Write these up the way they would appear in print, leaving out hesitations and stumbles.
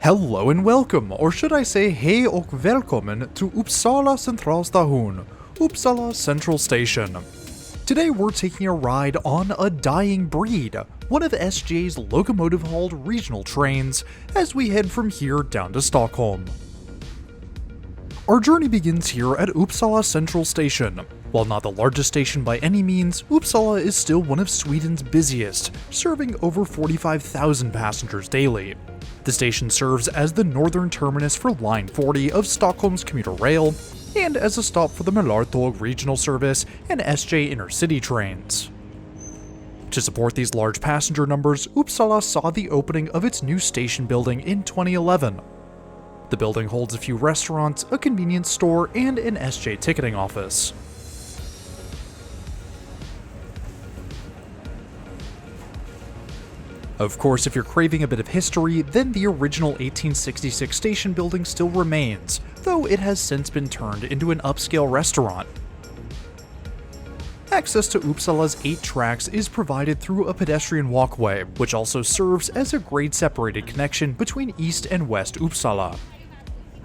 Hello and welcome, or should I say hej och välkommen to Uppsala centralstation, Uppsala Central Station. Today we're taking a ride on a dying breed, one of SJ's locomotive-hauled regional trains, as we head from here down to Stockholm. Our journey begins here at Uppsala Central Station. While not the largest station by any means, Uppsala is still one of Sweden's busiest, serving over 45,000 passengers daily. The station serves as the northern terminus for Line 40 of Stockholm's commuter rail, and as a stop for the Mälartåg regional service and SJ intercity trains. To support these large passenger numbers, Uppsala saw the opening of its new station building in 2011. The building holds a few restaurants, a convenience store, and an SJ ticketing office. Of course, if you're craving a bit of history, then the original 1866 station building still remains, though it has since been turned into an upscale restaurant. Access to Uppsala's 8 tracks is provided through a pedestrian walkway, which also serves as a grade-separated connection between East and West Uppsala.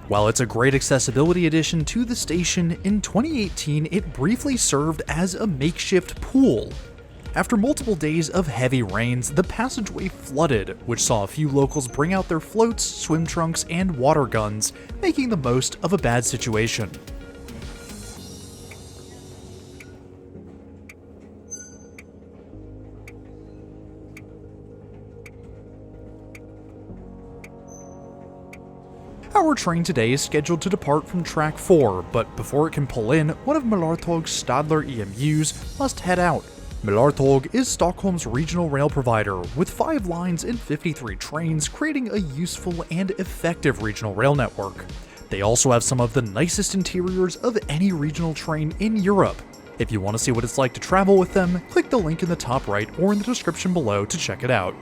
While it's a great accessibility addition to the station, in 2018 it briefly served as a makeshift pool. After multiple days of heavy rains, the passageway flooded, which saw a few locals bring out their floats, swim trunks, and water guns, making the most of a bad situation. Our train today is scheduled to depart from track 4, but before it can pull in, one of Mälartåg's Stadler EMUs must head out. Mälartåg is Stockholm's regional rail provider, with 5 lines and 53 trains, creating a useful and effective regional rail network. They also have some of the nicest interiors of any regional train in Europe. If you want to see what it's like to travel with them, click the link in the top right or in the description below to check it out.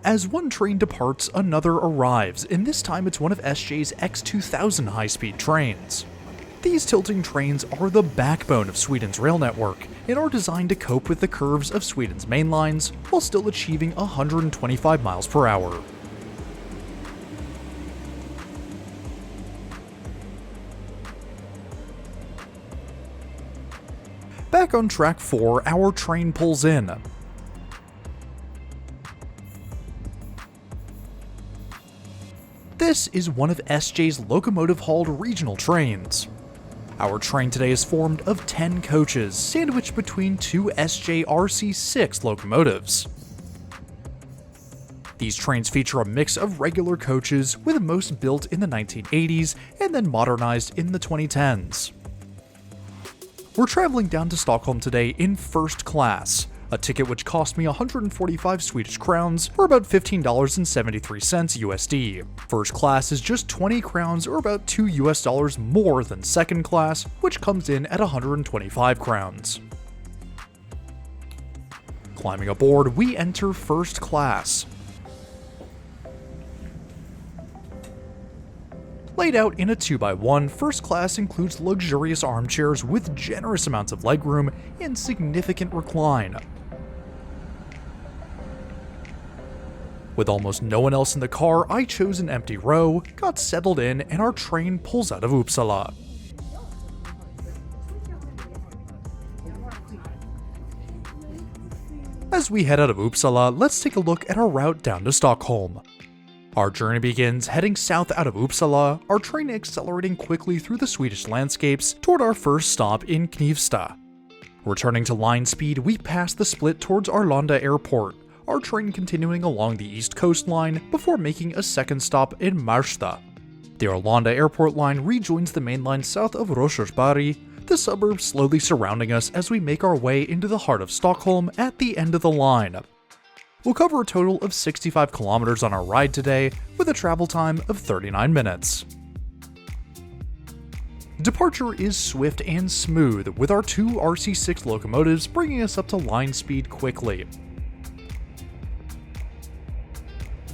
As one train departs, another arrives, and this time it's one of SJ's X2000 high-speed trains. These tilting trains are the backbone of Sweden's rail network, and are designed to cope with the curves of Sweden's main lines, while still achieving 125 miles per hour. Back on track 4, our train pulls in. This is one of SJ's locomotive-hauled regional trains. Our train today is formed of 10 coaches, sandwiched between 2 SJ RC6 locomotives. These trains feature a mix of regular coaches, with most built in the 1980s and then modernized in the 2010s. We're traveling down to Stockholm today in first class, a ticket which cost me 145 Swedish crowns, or about $15.73 USD. First class is just 20 crowns, or about $2 more than second class, which comes in at 125 crowns. Climbing aboard, we enter first class. Laid out in a 2x1, first class includes luxurious armchairs with generous amounts of legroom and significant recline. With almost no one else in the car, I chose an empty row, got settled in, and our train pulls out of Uppsala. As we head out of Uppsala, let's take a look at our route down to Stockholm. Our journey begins heading south out of Uppsala, our train accelerating quickly through the Swedish landscapes toward our first stop in Knivsta. Returning to line speed, we pass the split towards Arlanda Airport, our train continuing along the east coastline before making a second stop in Märsta. The Arlanda Airport line rejoins the main line south of Rosersberg, the suburbs slowly surrounding us as we make our way into the heart of Stockholm at the end of the line. We'll cover a total of 65 kilometers on our ride today, with a travel time of 39 minutes. Departure is swift and smooth, with our 2 RC6 locomotives bringing us up to line speed quickly.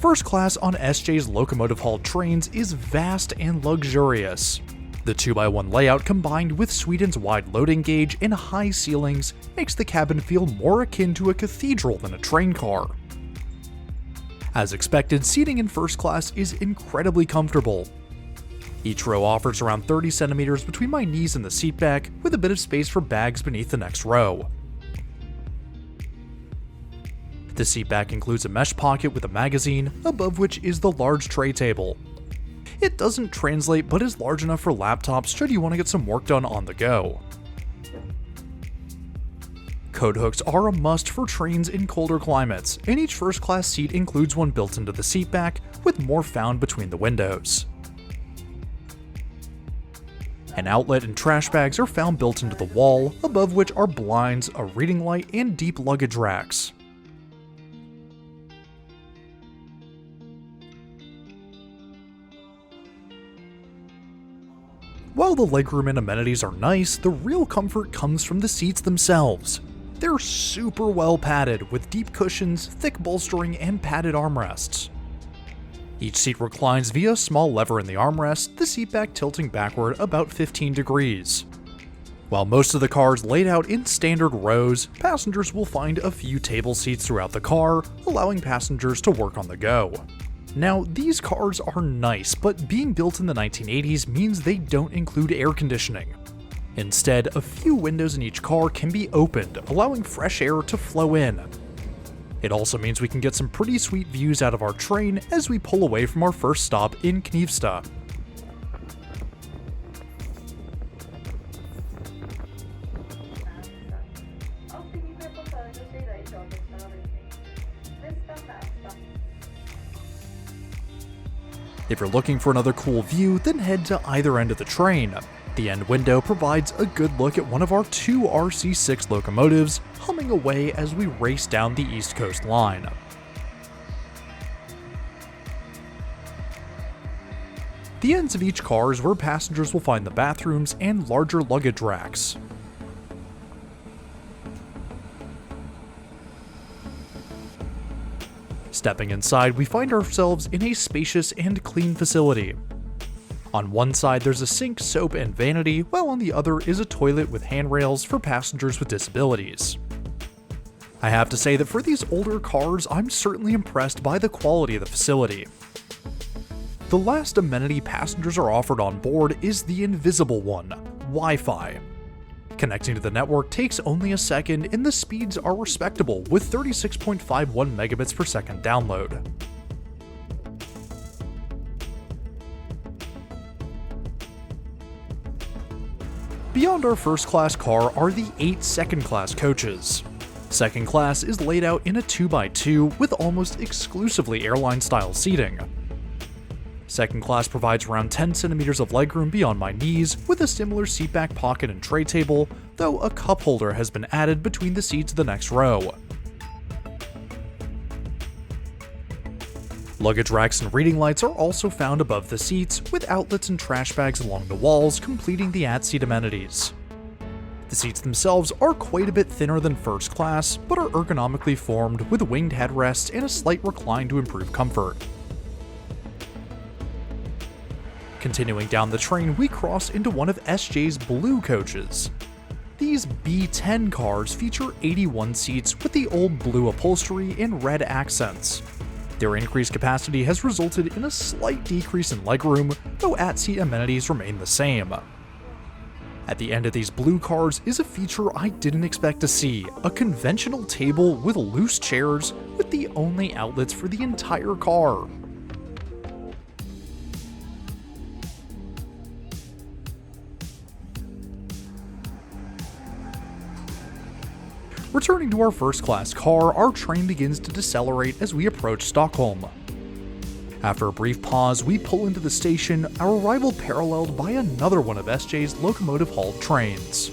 First class on SJ's locomotive-hauled trains is vast and luxurious. The 2x1 layout combined with Sweden's wide loading gauge and high ceilings makes the cabin feel more akin to a cathedral than a train car. As expected, seating in first class is incredibly comfortable. Each row offers around 30 centimeters between my knees and the seat back, with a bit of space for bags beneath the next row. The seat back includes a mesh pocket with a magazine, above which is the large tray table. It doesn't translate but is large enough for laptops should you want to get some work done on the go. Coat hooks are a must for trains in colder climates, and each first class seat includes one built into the seat back, with more found between the windows. An outlet and trash bags are found built into the wall, above which are blinds, a reading light, and deep luggage racks. While the legroom and amenities are nice, the real comfort comes from the seats themselves. They're super well padded, with deep cushions, thick bolstering, and padded armrests. Each seat reclines via a small lever in the armrest, the seat back tilting backward about 15 degrees. While most of the car is laid out in standard rows, passengers will find a few table seats throughout the car, allowing passengers to work on the go. Now, these cars are nice, but being built in the 1980s means they don't include air conditioning. Instead, a few windows in each car can be opened, allowing fresh air to flow in. It also means we can get some pretty sweet views out of our train as we pull away from our first stop in Knivsta. If you're looking for another cool view, then head to either end of the train. The end window provides a good look at one of our two RC6 locomotives, humming away as we race down the East Coast line. The ends of each car is where passengers will find the bathrooms and larger luggage racks. Stepping inside, we find ourselves in a spacious and clean facility. On one side there's a sink, soap, and vanity, while on the other is a toilet with handrails for passengers with disabilities. I have to say that for these older cars, I'm certainly impressed by the quality of the facility. The last amenity passengers are offered on board is the invisible one, Wi-Fi. Connecting to the network takes only a second, and the speeds are respectable with 36.51 megabits per second download. Beyond our first class car are the 8 second class coaches. Second class is laid out in a 2x2 with almost exclusively airline style seating. Second class provides around 10 centimeters of legroom beyond my knees, with a similar seatback pocket and tray table, though a cup holder has been added between the seats of the next row. Luggage racks and reading lights are also found above the seats, with outlets and trash bags along the walls completing the at-seat amenities. The seats themselves are quite a bit thinner than first class, but are ergonomically formed with winged headrests and a slight recline to improve comfort. Continuing down the train, we cross into one of SJ's blue coaches. These B10 cars feature 81 seats with the old blue upholstery and red accents. Their increased capacity has resulted in a slight decrease in legroom, though at-seat amenities remain the same. At the end of these blue cars is a feature I didn't expect to see, a conventional table with loose chairs with the only outlets for the entire car. Returning to our first class car, our train begins to decelerate as we approach Stockholm. After a brief pause, we pull into the station, our arrival paralleled by another one of SJ's locomotive-hauled trains.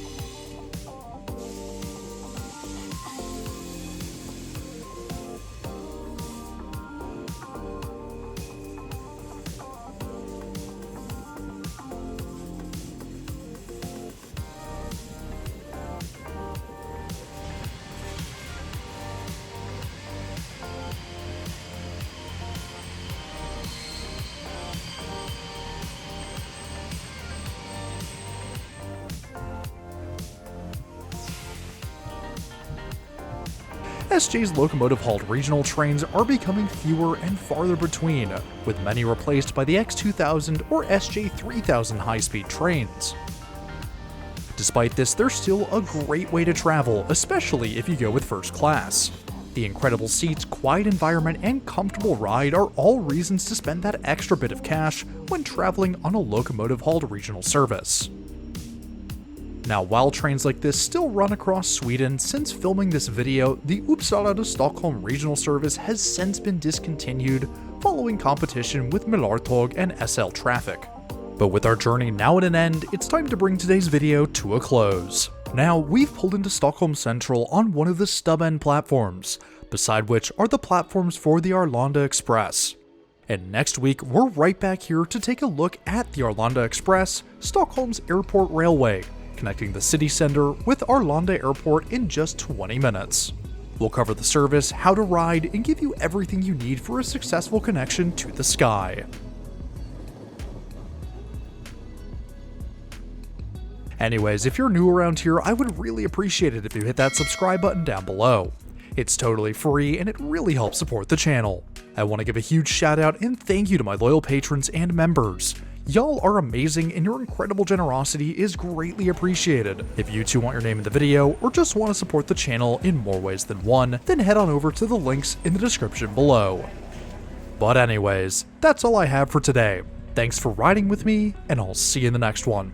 SJ's locomotive-hauled regional trains are becoming fewer and farther between, with many replaced by the X2000 or SJ3000 high-speed trains. Despite this, they're still a great way to travel, especially if you go with first class. The incredible seats, quiet environment, and comfortable ride are all reasons to spend that extra bit of cash when traveling on a locomotive-hauled regional service. Now, while trains like this still run across Sweden, since filming this video, the Uppsala to Stockholm regional service has since been discontinued following competition with Mälartåg and SL Traffic. But with our journey now at an end, it's time to bring today's video to a close. Now, we've pulled into Stockholm Central on one of the stub-end platforms, beside which are the platforms for the Arlanda Express. And next week, we're right back here to take a look at the Arlanda Express, Stockholm's airport railway, connecting the city center with Arlanda Airport in just 20 minutes. We'll cover the service, how to ride, and give you everything you need for a successful connection to the sky. Anyways, if you're new around here, I would really appreciate it if you hit that subscribe button down below. It's totally free and it really helps support the channel. I want to give a huge shout out and thank you to my loyal patrons and members. Y'all are amazing and your incredible generosity is greatly appreciated. If you too want your name in the video or just want to support the channel in more ways than one, then head on over to the links in the description below. But anyways, that's all I have for today. Thanks for riding with me, and I'll see you in the next one.